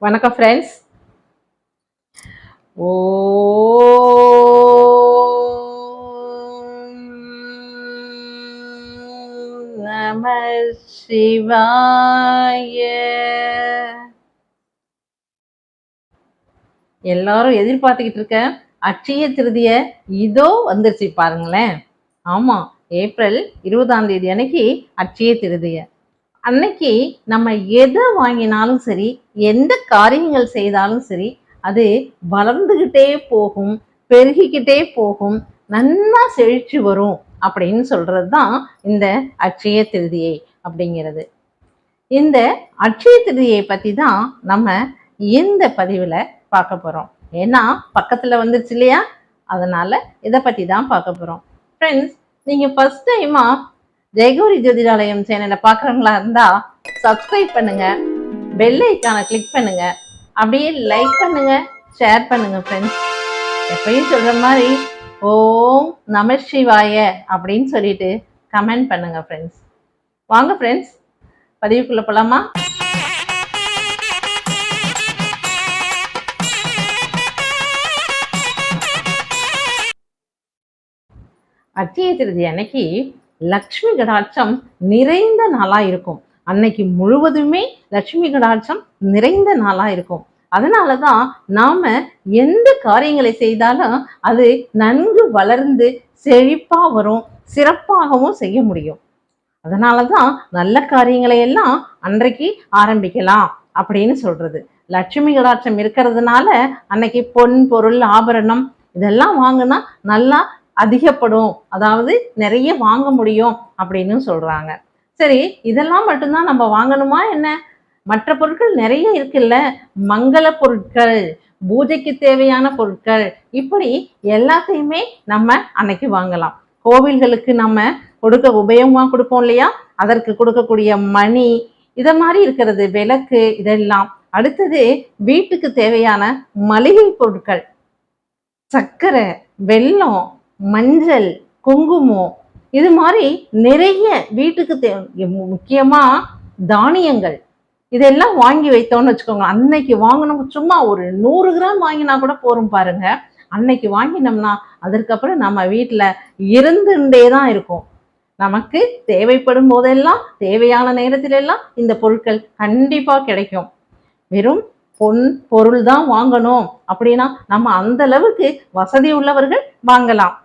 வணக்கம் ஃப்ரெண்ட்ஸ். ஓ நம சிவாய. எல்லாரும் எதிர்பார்த்துக்கிட்டு இருக்க அட்சய திருதிய இதோ வந்துருச்சு பாருங்களேன். ஆமா, ஏப்ரல் 20 அன்னைக்கு அட்சய திருதிய. அன்னைக்கு நம்ம எதை வாங்கினாலும் சரி, எந்த காரியங்கள் செய்தாலும் சரி, அது வளர்ந்துகிட்டே போகும், பெருகிக்கிட்டே போகும், நன்னா செழிச்சு வரும் அப்படின்னு சொல்றது தான் இந்த அட்சய திருதியை அப்படிங்கிறது. இந்த அட்சய திருதியை பத்தி தான் நம்ம இந்த பதிவுல பார்க்க போறோம். ஏன்னா பக்கத்துல வந்துருச்சு இல்லையா, அதனால இதை பத்தி தான் பார்க்க போறோம். ஃப்ரெண்ட்ஸ், நீங்க ஃபர்ஸ்ட் டைமா ஜெயகௌரி ஜோதிடாலயம் சேனலை பார்க்குறவங்களா இருந்தா சப்ஸ்கிரைப் பண்ணுங்க, பெல் ஐக்கானை கிளிக் பண்ணுங்க, அப்படியே லைக் பண்ணுங்க, ஷேர் பண்ணுங்க. ஃப்ரெண்ட்ஸ், எப்பயும் சொல்ற மாதிரி ஓம் நம சிவாய அப்படின்னு சொல்லிட்டு கமெண்ட் பண்ணுங்க. ஃப்ரெண்ட்ஸ், வாங்க ஃப்ரெண்ட்ஸ், பதிவுக்குள்ள போலாமா? அட்சய திருதி அன்னைக்கு லக்ஷ்மி கடாட்சம் நிறைந்த நாளா இருக்கும். அன்னைக்கு முழுவதுமே லக்ஷ்மி கடாட்சம் நிறைந்த நாளா இருக்கும். அதனாலதான் நாம எந்த காரியங்களை செய்தாலும் அது நன்கு வளர்ந்து செழிப்பா வரும், சிறப்பாகவும் செய்ய முடியும். அதனாலதான் நல்ல காரியங்களை எல்லாம் அன்றைக்கு ஆரம்பிக்கலாம் அப்படின்னு சொல்றது. லட்சுமி கடாட்சம் இருக்கிறதுனால அன்னைக்கு பொன் பொருள் ஆபரணம் இதெல்லாம் வாங்கினா நல்லா அதிகப்படும், அதாவது நிறைய வாங்க முடியும் அப்படின்னு சொல்றாங்க. சரி, இதெல்லாம் மட்டும்தான் நம்ம வாங்கணுமா என்ன? மற்ற பொருட்கள் நிறைய இருக்குல்ல, மங்கள பொருட்கள், பூஜைக்கு தேவையான பொருட்கள், இப்படி எல்லாத்தையுமே நம்ம அன்னைக்கு வாங்கலாம். கோவில்களுக்கு நம்ம உபயோகமா கொடுப்போம் இல்லையா, அதற்கு கொடுக்கக்கூடிய மணி, இத மாதிரி இருக்கிறது, விளக்கு, இதெல்லாம். அடுத்தது வீட்டுக்கு தேவையான மளிகை பொருட்கள், சர்க்கரை, வெல்லம், மஞ்சள், குங்குமம், இது மாதிரி நிறைய வீட்டுக்கு முக்கியமா தானியங்கள், இதெல்லாம் வாங்கி வைத்தோம்னு வச்சுக்கோங்க. அன்னைக்கு வாங்கணும், சும்மா ஒரு 100 கிராம் வாங்கினா கூட போரும் பாருங்க. அன்னைக்கு வாங்கினோம்னா அதற்கப்புறம் நம்ம வீட்டுல இருந்துட்டே தான் இருக்கும். நமக்கு தேவைப்படும் போதெல்லாம், தேவையான நேரத்தில எல்லாம் இந்த பொருட்கள் கண்டிப்பா கிடைக்கும். வெறும் பொருள் தான் வாங்கணும் அப்படின்னா நம்ம அந்த அளவுக்கு வசதி உள்ளவர்கள் வாங்கலாம்,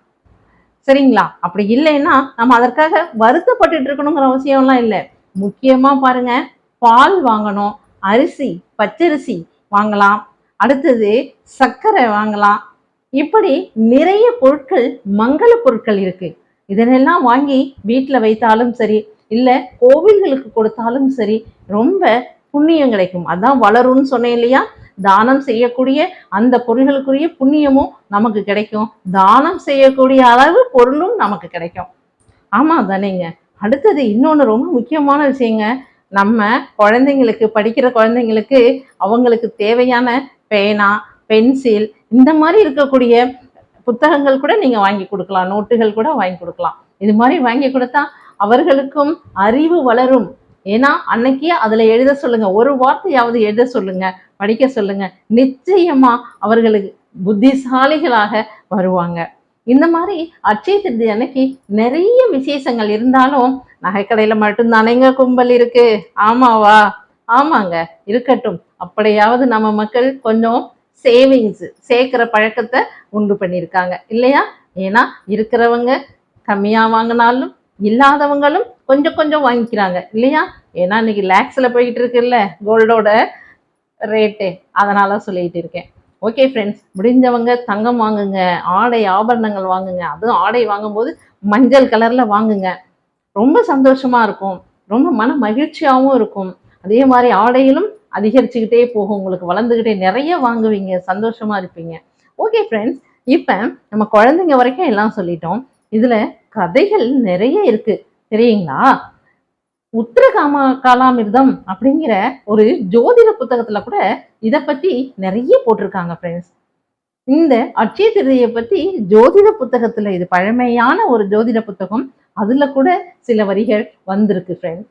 சரிங்களா? அப்படி இல்லைன்னா நம்ம அதற்காக வருத்தப்பட்டு இருக்கணுங்கிற அவசியம்லாம் இல்லை. முக்கியமா பாருங்க, பால் வாங்கணும், அரிசி, பச்சரிசி வாங்கலாம், அடுத்தது சர்க்கரை வாங்கலாம். இப்படி நிறைய பொருட்கள், மங்கள பொருட்கள் இருக்கு. இதனெல்லாம் வாங்கி வீட்டில் வைத்தாலும் சரி, இல்லை கோவில்களுக்கு கொடுத்தாலும் சரி, ரொம்ப புண்ணியம் கிடைக்கும். அதான் வளரும்னு சொன்னேன் இல்லையா, தானம் செய்யக்கூடிய அந்த பொருள்களுக்குரிய புண்ணியமும் நமக்கு கிடைக்கும், தானம் செய்யக்கூடிய அளவு பொருளும் நமக்கு கிடைக்கும். ஆமா தானேங்க? அடுத்தது இன்னொன்று ரொம்ப முக்கியமான விஷயங்க, நம்ம குழந்தைங்களுக்கு, படிக்கிற குழந்தைங்களுக்கு அவங்களுக்கு தேவையான பேனா, பென்சில், இந்த மாதிரி இருக்கக்கூடிய புத்தகங்கள் கூட நீங்க வாங்கி கொடுக்கலாம், நோட்டுகள் கூட வாங்கி கொடுக்கலாம். இது மாதிரி வாங்கி கொடுத்தா அவர்களுக்கும் அறிவு வளரும். ஏன்னா அன்னைக்கு அதுல எழுத சொல்லுங்க, ஒரு வார்த்தையாவது எழுத சொல்லுங்க, படிக்க சொல்லுங்க, நிச்சயமா அவர்களுக்கு புத்திசாலிகளாக வருவாங்க. இந்த மாதிரி அட்சய திருதி அன்னைக்கு நிறைய விசேஷங்கள் இருந்தாலும் நகைக்கடையில மட்டும்தானேங்க கும்பல் இருக்கு. ஆமாவா? ஆமாங்க, இருக்கட்டும். அப்படியாவது நம்ம மக்கள் கொஞ்சம் சேவிங்ஸ் சேர்க்கிற பழக்கத்தை உண்டு பண்ணியிருக்காங்க இல்லையா? ஏன்னா இருக்கிறவங்க கம்மியா வாங்கினாலும் இல்லாதவங்களும் கொஞ்சம் கொஞ்சம் வாங்கிக்கிறாங்க இல்லையா? ஏன்னா இன்னைக்கு லேக்ஸ்ல போயிட்டு இருக்குல்ல கோல்டோட ரேட்டு, அதனால சொல்லிட்டு இருக்கேன். ஓகே ஃப்ரெண்ட்ஸ், முடிஞ்சவங்க தங்கம் வாங்குங்க, ஆடை ஆபரணங்கள் வாங்குங்க. அதுவும் ஆடை வாங்கும்போது மஞ்சள் கலர்ல வாங்குங்க, ரொம்ப சந்தோஷமா இருக்கும், ரொம்ப மன மகிழ்ச்சியாகவும் இருக்கும். அதே மாதிரி ஆடையிலும் அதிகரிச்சுக்கிட்டே போகும், உங்களுக்கு வளர்ந்துக்கிட்டே நிறைய வாங்குவீங்க, சந்தோஷமா இருப்பீங்க. ஓகே ஃப்ரெண்ட்ஸ், இப்போ நம்ம குழந்தைங்க வரைக்கும் எல்லாம் சொல்லிட்டோம். இதுல கதைகள் நிறைய இருக்கு தெரியுங்களா? காலாமிர்தம் அப்படிங்கிற ஒரு ஜோதிட புத்தகத்துல கூட இதை பத்தி நிறைய போட்டிருக்காங்க ஃப்ரெண்ட்ஸ். இந்த அட்சய திருதியை பத்தி ஜோதிட புத்தகத்துல, இது பழமையான ஒரு ஜோதிட புத்தகம், அதுல கூட சில வரிகள் வந்திருக்கு ஃப்ரெண்ட்ஸ்.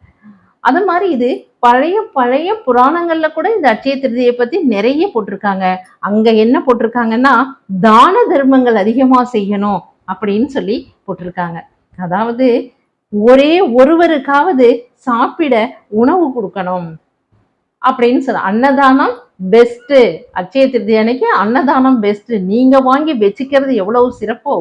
அது மாதிரி இது பழைய பழைய புராணங்கள்ல கூட இந்த அட்சய திருதியை பத்தி நிறைய போட்டிருக்காங்க. அங்க என்ன போட்டிருக்காங்கன்னா, தான தர்மங்கள் அதிகமா செய்யணும் அப்படின்னு சொல்லி போட்டிருக்காங்க. அதாவது ஒரே ஒருவருக்காவது சாப்பிட உணவு கொடுக்கணும் அப்படின்னு சொல்ல. அன்னதானம் பெஸ்ட். அட்சய திருதி அன்னைக்கு அன்னதானம் பெஸ்ட். நீங்க வாங்கி வச்சுக்கிறது எவ்வளவு சிறப்போ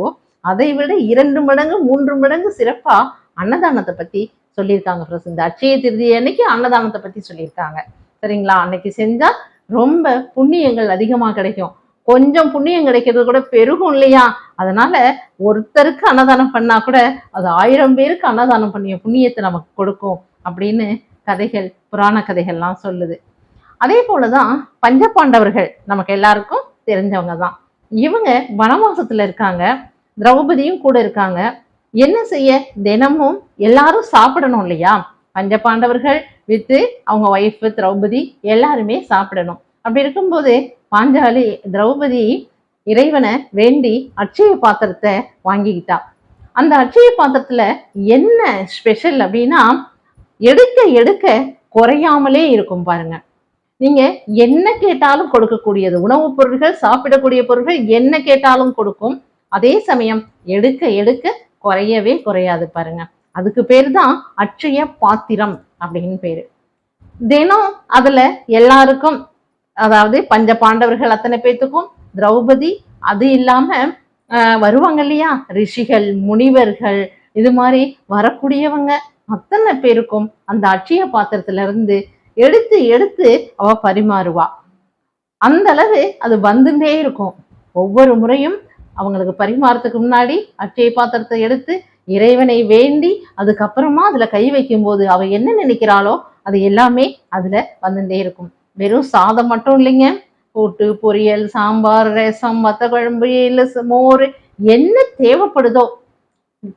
அதை விட 2 மடங்கு 3 மடங்கு சிறப்பா அன்னதானத்தை பத்தி சொல்லியிருக்காங்க ஃப்ரெண்ட்ஸ். இந்த அட்சய திருதி அன்னைக்கு அன்னதானத்தை பத்தி சொல்லியிருக்காங்க. சரிங்களா? அன்னைக்கு செஞ்சா ரொம்ப புண்ணியங்கள் அதிகமா கிடைக்கும். கொஞ்சம் புண்ணியம் கிடைக்கிறது கூட பெருகும் இல்லையா? அதனால ஒருத்தருக்கு அன்னதானம் பண்ணா கூட அது 1000 பேருக்கு அன்னதானம் பண்ணிய புண்ணியத்தை நமக்கு கொடுக்கும் அப்படின்னு கதைகள், புராண கதைகள்லாம் சொல்லுது. அதே போலதான் பஞ்சபாண்டவர்கள் நமக்கு எல்லாருக்கும் தெரிஞ்சவங்க தான். இவங்க வனவாசத்துல இருக்காங்க. திரௌபதியும் கூட இருக்காங்க. என்ன செய்ய, தினமும் எல்லாரும் சாப்பிடணும் இல்லையா? பஞ்சபாண்டவர்கள் வித்து அவங்க ஒய்ஃப் திரௌபதி எல்லாருமே சாப்பிடணும். அப்படி இருக்கும்போது பாஞ்சாலி திரௌபதி இறைவனை வேண்டி அட்சய பாத்திரத்தை வாங்கிக்கிட்டா. அந்த அட்சய பாத்திரத்துல என்ன ஸ்பெஷல் அப்படின்னா, எடுக்க எடுக்க குறையாமலே இருக்கும் பாருங்க. நீங்க என்ன கேட்டாலும் கொடுக்கக்கூடியது. உணவுப் பொருட்கள், சாப்பிடக்கூடிய பொருட்கள் என்ன கேட்டாலும் கொடுக்கும். அதே சமயம் எடுக்க எடுக்க குறையவே குறையாது பாருங்க. அதுக்கு பேரு தான் அட்சய பாத்திரம் அப்படின்னு பேரு. தினம் அதுல எல்லாருக்கும், அதாவது பஞ்ச பாண்டவர்கள் அத்தனை பேத்துக்கும், திரௌபதி, அது இல்லாம வருவாங்க இல்லையா ரிஷிகள், முனிவர்கள், இது மாதிரி வரக்கூடியவங்க அத்தனை பேருக்கும் அந்த அட்சய பாத்திரத்துல இருந்து எடுத்து எடுத்து அவ பரிமாறுவா. அந்த அளவு அது வந்துட்டே இருக்கும். ஒவ்வொரு முறையும் அவங்களுக்கு பரிமாறத்துக்கு முன்னாடி அட்சய பாத்திரத்தை எடுத்து இறைவனை வேண்டி அதுக்கப்புறமா அதுல கை வைக்கும் போது அவ என்ன நினைக்கிறாளோ அது எல்லாமே அதுல வந்துட்டே இருக்கும். வெறும் சாதம் மட்டும் இல்லைங்க, கூட்டு, பொரியல், சாம்பார், ரசம், வத்த குழம்பு, இல்ல மோர், என்ன தேவைப்படுதோ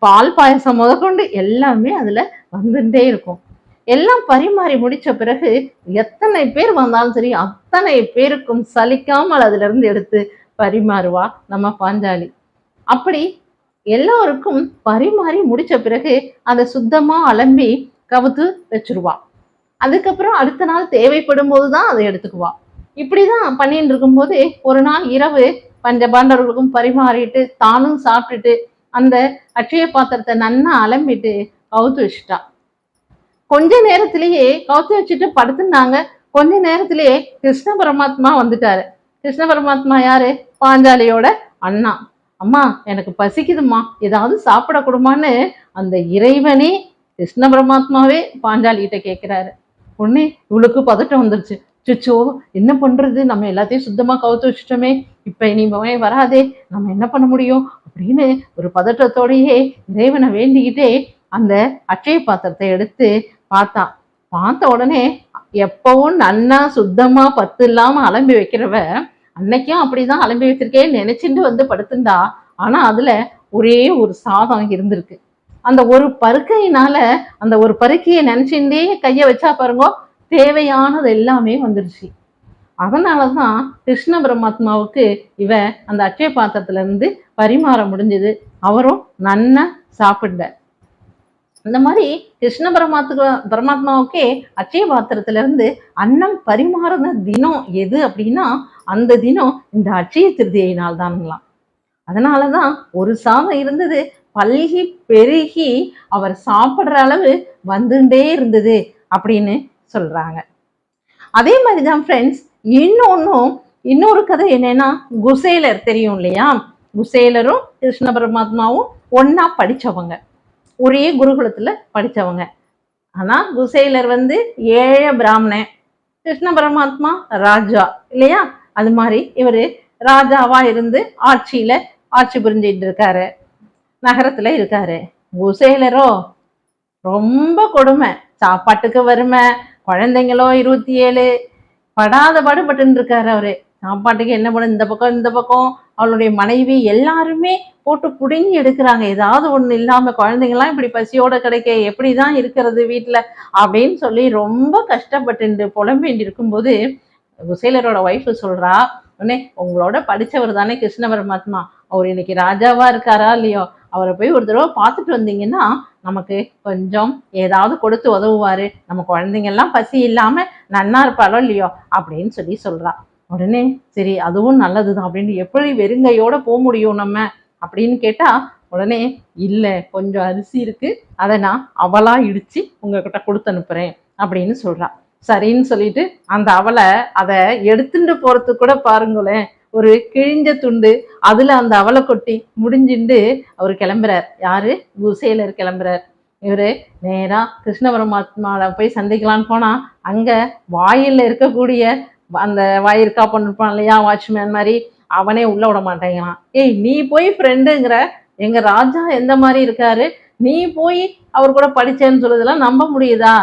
பால் பாயசம் முதற்கொண்டு எல்லாமே அதுல வந்துட்டே இருக்கும். எல்லாம் பரிமாறி முடிச்ச பிறகு எத்தனை பேர் வந்தாலும் சரி அத்தனை பேருக்கும் சலிக்காமல் அதுல இருந்து எடுத்து பரிமாறுவா நம்ம பாஞ்சாலி. அப்படி எல்லோருக்கும் பரிமாறி முடிச்ச பிறகு அதை சுத்தமா அலம்பி கவுத்து வச்சிருவா. அதுக்கப்புறம் அடுத்த நாள் தேவைப்படும் போதுதான் அதை எடுத்துக்குவா. இப்படிதான் பண்ணிட்டு இருக்கும்போது ஒரு நாள் இரவு பஞ்ச பாண்டவர்களுக்கும் பரிமாறிட்டு தானும் சாப்பிட்டுட்டு அந்த அட்சய பாத்திரத்தை நன்னா அலம்பிட்டு கவுத்து வச்சுட்டா. கொஞ்ச நேரத்திலேயே கவுத்து வச்சுட்டு படுத்துனாங்க. கொஞ்ச நேரத்திலேயே கிருஷ்ண பரமாத்மா வந்துட்டாரு. கிருஷ்ண பரமாத்மா யாரு? பாஞ்சாலியோட அண்ணா. அம்மா எனக்கு பசிக்குதுமா, ஏதாவது சாப்பிட கொடுமான்னு அந்த இறைவனே கிருஷ்ண பரமாத்மாவே பாஞ்சாலி கிட்ட கேட்கிறாரு. உடனே இவளுக்கு பதட்டம் வந்துருச்சு. சுச்சோ என்ன பண்றது, நம்ம எல்லாத்தையும் சுத்தமா கவுத்து வச்சுட்டோமே, இப்ப இனிமே வராதே, நம்ம என்ன பண்ண முடியும் அப்படின்னு ஒரு பதட்டத்தோடையே இறைவனை வேண்டிக்கிட்டே அந்த அட்சய பாத்திரத்தை எடுத்து பார்த்தா. பார்த்த உடனே எப்பவும் நன்னா சுத்தமா பத்து இல்லாம அலம்பி வைக்கிறவ அன்னைக்கும் அப்படிதான் அலம்பி வச்சிருக்கேன்னு நினைச்சுட்டு வந்து படுத்துண்டா. ஆனா அதுல ஒரே ஒரு சாதம் இருந்திருக்கு. அந்த ஒரு பருக்கையினால அந்த ஒரு பருக்கையை நினைச்சுட்டே கைய வச்சா பாருங்க, தேவையானது எல்லாமே வந்துருச்சு. அதனாலதான் கிருஷ்ண பரமாத்மாவுக்கு இவ அந்த அட்சய பாத்திரத்துல இருந்து பரிமாற முடிஞ்சது. அவரும் நன்னா சாப்பிட. இந்த மாதிரி கிருஷ்ண பரமாத்மாவுக்கே அட்சய பாத்திரத்துல இருந்து அன்னம் பரிமாறின தினம் எது அப்படின்னா அந்த தினம் இந்த அட்சய திருதியினால் தானுங்களாம். அதனாலதான் ஒரு சாதம் இருந்தது பல்கி பெருகி அவர் சாப்பிடுற அளவு வந்துட்டே இருந்தது அப்படின்னு சொல்றாங்க. அதே மாதிரிதான் ஃப்ரெண்ட்ஸ், இன்னொரு கதை என்னன்னா, குசேலர் தெரியும் இல்லையா? குசேலரும் கிருஷ்ண பரமாத்மாவும் ஒன்னா படிச்சவங்க, ஒரே குருகுலத்துல படிச்சவங்க. ஆனா குசேலர் ஏழை பிராமணன், கிருஷ்ண பரமாத்மா ராஜா இல்லையா? அது மாதிரி இவரு ராஜாவா இருந்து ஆட்சி புரிஞ்சிட்டு இருக்காரு, நகரத்துல இருக்காரு. குசேலரோ ரொம்ப கொடுமை, சாப்பாட்டுக்கு வறுமை, குழந்தைங்களோ 27, படாத பாடுபட்டு இருக்காரு அவரு. சாப்பாட்டுக்கு என்ன பண்ண, இந்த பக்கம் அவளுடைய மனைவி எல்லாருமே போட்டு புடுங்கி எடுக்கிறாங்க. ஏதாவது ஒண்ணு இல்லாம குழந்தைங்கலாம் இப்படி பசியோட கிடைக்க எப்படிதான் இருக்கிறது வீட்டுல அப்படின்னு சொல்லி ரொம்ப கஷ்டப்பட்டு புலம்பேண்டி இருக்கும்போது குசேலரோட ஒய்ஃபு சொல்றா, உடனே உங்களோட படிச்சவர் தானே கிருஷ்ண பரமாத்மா, அவர் இன்னைக்கு ராஜாவா இருக்காரா இல்லையோ, அவரை போய் ஒரு தடவை பார்த்துட்டு வந்தீங்கன்னா நமக்கு கொஞ்சம் ஏதாவது கொடுத்து உதவுவாரு, நம்ம குழந்தைங்க எல்லாம் பசி இல்லாம நன்னா இருப்பாளோ இல்லையோ அப்படின்னு சொல்றா. உடனே சரி அதுவும் நல்லதுதான் அப்படின்னு, எப்படி வெறுங்கையோட போக முடியும் நம்ம அப்படின்னு கேட்டா, உடனே இல்ல கொஞ்சம் அரிசி இருக்கு, அதை நான் அவலா இடிச்சு உங்ககிட்ட கொடுத்து அனுப்புறேன் அப்படின்னு சொல்றா. சரின்னு சொல்லிட்டு அந்த அவலை அதை எடுத்துட்டு போறதுக்கு கூட பாருங்களேன், ஒரு கிழிஞ்ச துண்டு அதுல அந்த அவலை கொட்டி முடிஞ்சுண்டு அவர் கிளம்புறார். யாரு? குசேலர் கிளம்புறார். இவரு நேரா கிருஷ்ண பரமாத்மாவை போய் சந்திக்கலான்னு போனா, அங்க வாயில இருக்கக்கூடிய அந்த வாயிற்கா பண்ணிருப்பான் இல்லையா, வாட்ச்மேன் மாதிரி, அவனே உள்ள விட மாட்டேங்கிறான். ஏய் நீ போய் ஃப்ரெண்டுங்கிற, எங்க ராஜா எந்த மாதிரி இருக்காரு, நீ போய் அவர் கூட படிச்சேன்னு சொல்லுதெல்லாம் நம்ப முடியுதா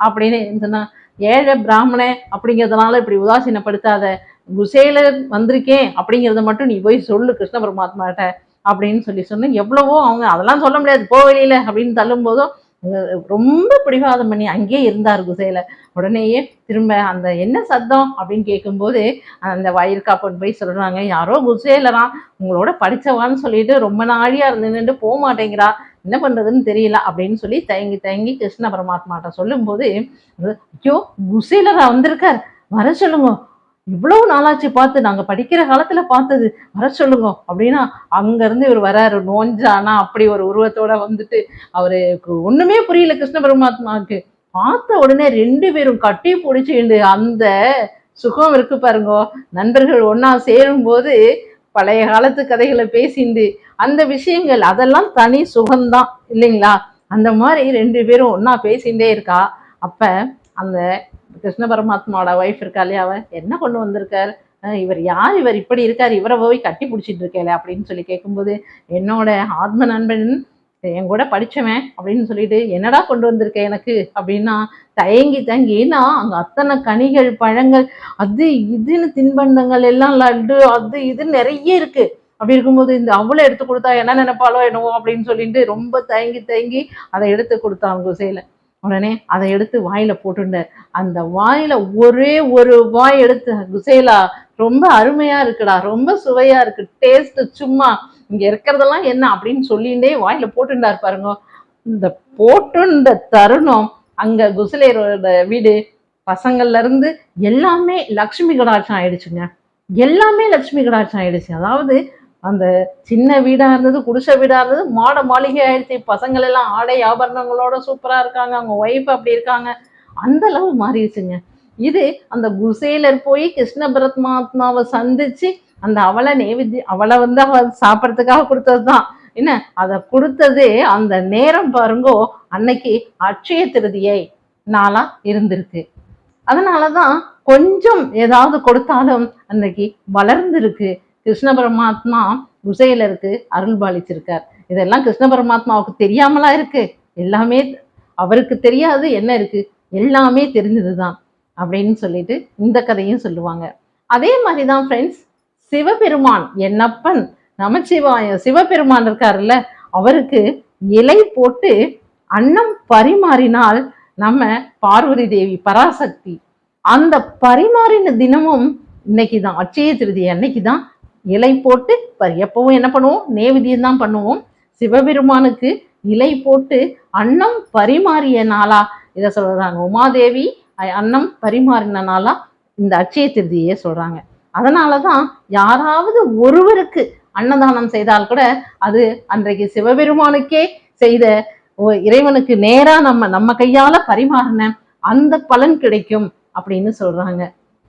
அப்படின்னு சொன்னா, ஏழை பிராமணே அப்படிங்கிறதுனால இப்படி உதாசீனப்படுத்தாத, குசேலர் வந்திருக்கேன் அப்படிங்கிறத மட்டும் நீ போய் சொல்லு கிருஷ்ண பரமாத்மாட்ட அப்படின்னு சொன்னேன். எவ்வளவோ அவங்க அதெல்லாம் சொல்ல முடியாது போ வெளியில அப்படின்னு தள்ளும் போதும் ரொம்ப பிடிவாதம் பண்ணி அங்கேயே இருந்தார் குசேலர். உடனேயே திரும்ப அந்த என்ன சத்தம் அப்படின்னு கேட்கும்போது அந்த வாயிற்காப்பன் போய் சொல்றாங்க, யாரோ குசேலரா உங்களோட படிச்சவான்னு சொல்லிட்டு ரொம்ப நாழியா இருந்துட்டு போக மாட்டேங்கிறா, என்ன பண்றதுன்னு தெரியல அப்படின்னு சொல்லி தயங்கி தயங்கி கிருஷ்ண பரமாத்மாட்ட சொல்லும் போது, ஐயோ குசேலரா வந்திருக்கார், வர சொல்லுங்க, இவ்வளவு நாளாச்சு பார்த்து, நாங்க படிக்கிற காலத்துல பார்த்தது, வர சொல்லுங்க அப்படின்னா அங்க இருந்து இவர் வராரு. நோஞ்சானா அப்படி ஒரு உருவத்தோட வந்துட்டு, அவருக்கு ஒண்ணுமே புரியல கிருஷ்ண பரமாத்மாவுக்கு. பார்த்த உடனே ரெண்டு பேரும் கட்டி பிடிச்சிண்டு அந்த சுகம் இருக்கு பாருங்க, நண்பர்கள் ஒன்னா சேரும் போது பழைய காலத்து கதைகளை பேசிண்டு அந்த விஷயங்கள் அதெல்லாம் தனி சுகம்தான் இல்லைங்களா. அந்த மாதிரி ரெண்டு பேரும் ஒன்னா பேசிகிட்டே இருக்கா. அப்ப அந்த கிருஷ்ண பரமாத்மாவோட ஒய்ஃப் இருக்கா இல்லையா, அவ என்ன கொண்டு வந்திருக்கார், இவர் யார், இவர் இப்படி இருக்கார், இவரை போய் கட்டி பிடிச்சிட்டு இருக்கேல அப்படின்னு சொல்லி கேட்கும்போது, என்னோட ஆத்ம நண்பன் என் கூட படிச்சவன் அப்படின்னு சொல்லிட்டு என்னடா கொண்டு வந்திருக்கேன் எனக்கு அப்படின்னா தயங்கி தயங்கி, ஏன்னா அங்க அத்தனை கனிகள் பழங்கள் அது இதுன்னு தின்பண்டங்கள் எல்லாம் லட்டு அது இதுன்னு நிறைய இருக்கு. அப்படி இருக்கும்போது இந்த அவளை எடுத்து கொடுத்தா என்ன நினைப்பாளோ என்னவோ அப்படின்னு சொல்லிட்டு ரொம்ப தயங்கி தயங்கி அதை எடுத்து கொடுத்தான் குசேல. உடனே அதை எடுத்து வாயில போட்டுட்டார். அந்த வாயில ஒரே ஒரு வாய் எடுத்து, குசேலா ரொம்ப அருமையா இருக்குடா, ரொம்ப சுவையா இருக்கு, டேஸ்ட் சும்மா இங்க இருக்கிறதெல்லாம் என்ன அப்படின்னு சொல்லிட்டே வாயில போட்டுட்டார் பாருங்க. இந்த போட்டுண்ட தருணம் அங்க குசலேரோட வீடு பசங்கள்ல இருந்து எல்லாமே லக்ஷ்மி கடாட்சம் ஆயிடுச்சுங்க. எல்லாமே லட்சுமி கடாட்சம் ஆயிடுச்சு. அதாவது அந்த சின்ன வீடா இருந்தது, குடிசை வீடா இருந்தது, மாட மாளிகை ஆயிடுச்சு. பசங்கள் எல்லாம் ஆடை ஆபரணங்களோட சூப்பரா இருக்காங்க, அவங்க ஒய்ஃப் அப்படி இருக்காங்க, அந்த அளவு மாறிடுச்சுங்க. இது அந்த குசேலர் போய் கிருஷ்ண பரமாத்மாவை சந்திச்சு அந்த அவளை அவளை வந்து அவ சாப்பிட்றதுக்காக கொடுத்ததுதான் என்ன, அதை கொடுத்ததே அந்த நேரம் பாருங்கோ, அன்னைக்கு அட்சய திருதியை நாளா இருந்திருக்கு. அதனாலதான் கொஞ்சம் ஏதாவது கொடுத்தாலும் அன்னைக்கு வளர்ந்துருக்கு. கிருஷ்ண பரமாத்மா குசேலருக்கு அருள் பாலிச்சிருக்கார். இதெல்லாம் கிருஷ்ண பரமாத்மாவுக்கு தெரியாமலா இருக்கு, எல்லாமே அவருக்கு தெரியாது என்ன இருக்கு, எல்லாமே தெரிஞ்சதுதான் அப்படின்னு சொல்லிட்டு இந்த கதையும் சொல்லுவாங்க. அதே மாதிரிதான் ஃப்ரெண்ட்ஸ், சிவபெருமான் என்னப்பன் நமச்சிவாய சிவபெருமான் இருக்காருல்ல, அவருக்கு இலை போட்டு அன்னம் பரிமாறினால் நம்ம பார்வதி தேவி பராசக்தி அந்த பரிமாறின தினமும் இன்னைக்குதான் அட்சய திருதி அன்னைக்குதான் இலை போட்டு எப்பவும் என்ன பண்ணுவோம், நேவேத்தியம் தான் பண்ணுவோம். சிவபெருமானுக்கு இலை போட்டு அன்னம் பரிமாறிய நாளா இதை சொல்றாங்க. உமாதேவி அன்னம் பரிமாறின நாளா இந்த அட்சய திருதியை சொல்றாங்க. அதனாலதான் யாராவது ஒருவருக்கு அன்னதானம் செய்தால் கூட அது அன்றைக்கு சிவபெருமானுக்கே செய்த இறைவனுக்கு நேரா நம்ம கையால பரிமாறின அந்த பலன் கிடைக்கும் அப்படின்னு சொல்றாங்க.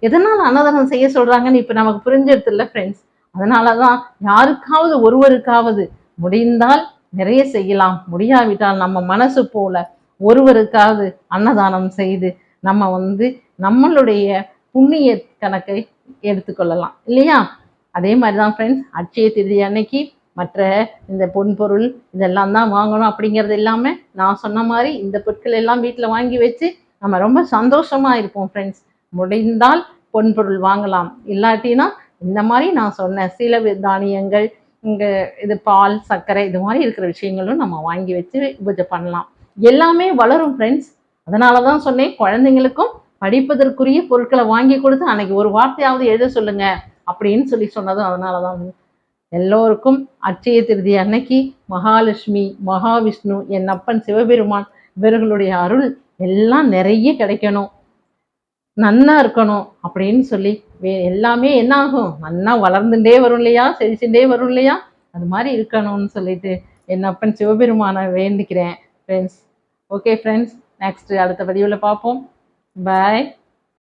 எதனால அன்னதானம் செய்ய சொல்றாங்கன்னு இப்ப நமக்கு புரிஞ்சிருது இல்ல ஃப்ரெண்ட்ஸ். அதனாலதான் யாருக்காவது ஒருவருக்காவது முடிந்தால் நிறைய செய்யலாம், முடியாவிட்டால் நம்ம மனசு போல ஒருவருக்காவது அன்னதானம் செய்து நம்ம நம்மளுடைய புண்ணிய கணக்கை எடுத்துக்கொள்ளலாம் இல்லையா. அதே மாதிரிதான் ஃப்ரெண்ட்ஸ், அட்சய திருதி அன்னைக்கு மற்ற இந்த பொன்பொருள் இதெல்லாம் தான் வாங்கணும் அப்படிங்கிறது இல்லாம நான் சொன்ன மாதிரி இந்த பொருட்கள் எல்லாம் வீட்டில் வாங்கி வச்சு நம்ம ரொம்ப சந்தோஷமா இருப்போம் ஃப்ரெண்ட்ஸ். முடிந்தால் பொன்பொருள் வாங்கலாம், இல்லாட்டினா இந்த மாதிரி நான் சொன்ன சில தானியங்கள், இங்கே இது பால் சர்க்கரை இது மாதிரி இருக்கிற விஷயங்களும் நம்ம வாங்கி வச்சு பூஜை பண்ணலாம். எல்லாமே வளரும் ஃப்ரெண்ட்ஸ். அதனால தான் சொன்னேன், குழந்தைங்களுக்கும் படிப்பதற்குரிய பொருட்களை வாங்கி கொடுத்து அன்னைக்கு ஒரு வார்த்தையாவது எழுத சொல்லுங்க அப்படின்னு சொன்னதும் அதனால தான். எல்லோருக்கும் அட்சய திருதி அன்னைக்கு மகாலட்சுமி, மகாவிஷ்ணு, என் அப்பன் சிவபெருமான் இவர்களுடைய அருள் எல்லாம் நிறைய கிடைக்கணும், நன்னா இருக்கணும் அப்படின்னு சொல்லி எல்லாமே என்ன ஆகும், நன்னா வளர்ந்துட்டே வரும் இல்லையா, செழிச்சுட்டே வரும் இல்லையா, அது மாதிரி இருக்கணும்னு சொல்லிட்டு என் அப்பன் சிவபெருமானை வேண்டிக்கிறேன் ஃப்ரெண்ட்ஸ். ஓகே ஃப்ரெண்ட்ஸ், நெக்ஸ்ட் அடுத்த பதிவில் பார்ப்போம். பாய்.